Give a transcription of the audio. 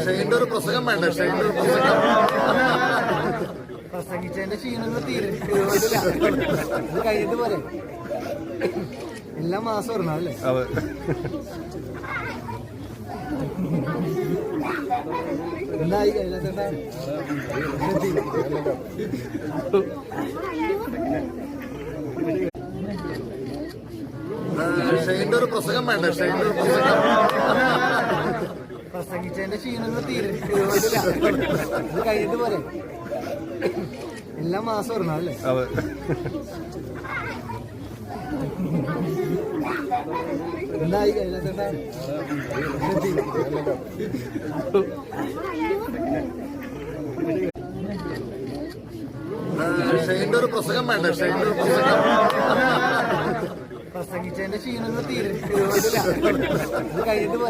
ഷെയിൻ്റെ ഒരു പ്രസംഗം വേണ്ട. ഷെയിൻ്റെ ഒരു പ്രസംഗം പ്രസംഗിച്ചതിന്റെ ക്ഷീണങ്ങൾ തീരുന്നില്ല. ഇത് കഴിഞ്ഞിട്ട് പോലെ എല്ലാ മാസം വരണം അല്ലേ? എന്തായി കൈലാസേട്ടാ? ഷെയിൻ്റെ ഒരു പ്രസംഗം വേണ്ട. ഷെയിൻ്റെ ഒരു പ്രസംഗം പ്രസംഗിച്ചതിന്റെ ക്ഷീണങ്ങൾ തീരുന്നില്ല. ഇത് കഴിഞ്ഞിട്ട് പോലെ എല്ലാ മാസം വരണം അല്ലേ? എന്തായി കൈലാസേട്ടാ? ഷെയിൻ്റെ ഒരു പ്രസംഗം വേണ്ട. ഷെയിൻ്റെ ഒരു പ്രസംഗം പ്രസംഗിച്ചതിന്റെ ക്ഷീണങ്ങൾ തീരുന്നില്ല. ഇത് കഴിഞ്ഞിട്ട് പോലെ